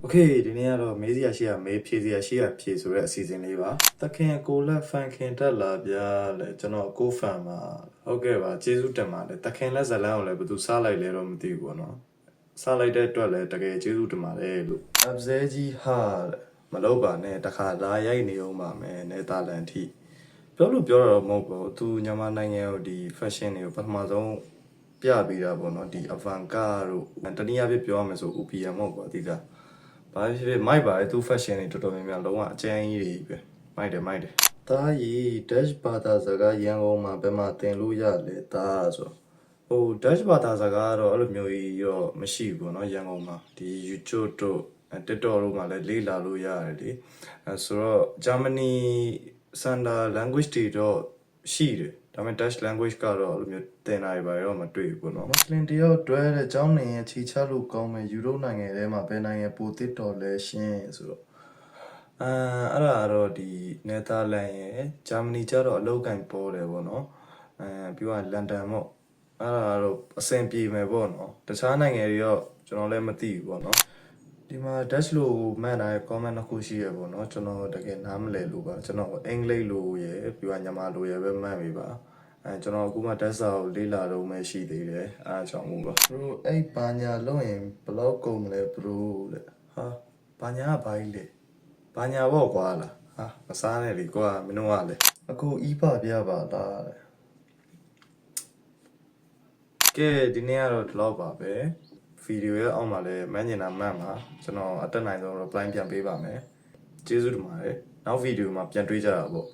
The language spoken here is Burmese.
โอเคဒီနေ့ကတော့မေးစရာရှိရမေးဖြေစရာရှိရဖြေဆိုတဲ့အစီအစဉ်လေးပါတခင်ကိုလက်ဖန်ခင်တက်လာဗျာလေကျွန်တော်ကိုဖန်ပါဟုတ်ကဲ့ပါကျေးဇူးတင်ပါတယ်တခင်လက်ဇလန်းကိုလည်းဘယ်သူစားလိုက်လဲတော့မသိဘူးပေါ့နော်စားလိုက်တဲ့အတွက်လည်းတကယ်ကျေးဇူးတင်ပါတယ်လို့အပဇဲကြီးဟာမလုပ်ပါနဲ့တခါလာရိုက်နေအောင်ပါမယ်နယ်သာလန်ထိပြောလို့ပြောတော့မဟုတ်ဘူးသူမြန်မာနိုင်ငံကိုဒီ fashion တွေကိုပထမဆုံးပြပေးတာပေါ့နော်ဒီ avant-garde တို့တနည်းအားဖြင့်ပြောရမယ်ဆို UPM မဟုတ်ပါအဓိကဘာဖြစ်ဖြစ်မိုက်ပါတယ်သူ fashion တွေတော်တော်များများလုံးဝအကျဉ်းကြီးတွေပဲမိုက်တယ်တားရီ dash ဘာသာစကားရန်ကုန်မှာဘယ်မှာသင်လို့ရလဲတားဆိုဟို dash ဘာသာစကားကတော့အဲ့လိုမျိုးကြီးတော့မရှိဘူးပေါ့နော်ရန်ကုန်မှာဒီ YouTube တို့ TikTok တို့မှာလည်းလေ့လာလို့ရတယ်လေဆိုတော့ Germany Sanda language တွေတော့ရှိတယ်ဒါပေမဲ့ Dutch language ကတော့အဲ့လိုမျိုးသင်တာတွေပါတော့မတွေ့ဘူးပေါ့နော်မွတ်စလင်တယောက်တွဲတဲ့ကျောင်းနေရဲ့ခြေချလို့ကောင်းမယ်ယူရိုနိုင်ငံထဲမှာဘယ်နိုင်ငံပိုတစ်တော်လဲရှင်းဆိုတော့အဲ့ဒါတော့ဒီနယ်သာလန်ရဲ့ဂျာမနီကျတော့အလောက်ကန်ပေါ်တယ်ပေါ့နော်ပြီးတော့လန်ဒန်ပေါ့အဲ့ဒါတော့အဆင်ပြေမယ်ပေါ့နော်တခြားနိုင်ငံတွေတော့ကျွန်တော်လည်းမသိဘူးပေါ့နော်ဒီမှာ Dutch လို့မှတ်ထားတဲ့ comment တစ်ခုရှိရပေါ့နော်ကျွန်တော်တကယ်နားမလည်လို့ပါကျွန်တော်အင်္ဂလိပ်လို့ရယ်ပြီးတော့မြန်မာလို့ရယ်ပဲမှတ်မိပါကျွန်တော်အခုမှ Dutch စာကိုလေ့လာတော့မှရှိသေးတယ်အားကြောင့်မို့ပါဘရိုအဲ့ဘာညာလုံးရင်ဘယ်လောက်ကုန်မလဲဘရိုတဲ့ဟာဘာညာကဘာကြီးလဲဘာညာပေါ့ကွာလားဟာမစားနဲ့လေကွာမင်းတို့ကလေအခုဤပပြပါလားတဲ့ကဲဒီနေ့ကတော့ဒီလောက်ပါပဲဗီဒီယိုရဲ့အောက်မှာလည်းမန်းကျင်တာမှတ်ပါကျွန်တော်အတက်နိုင်ဆုံး reply ပြန်ပေးပါမယ်ကျေးဇူးတင်ပါတယ်နောက်ဗီဒီယိုမှာပြန်တွေ့ကြတာပေါ့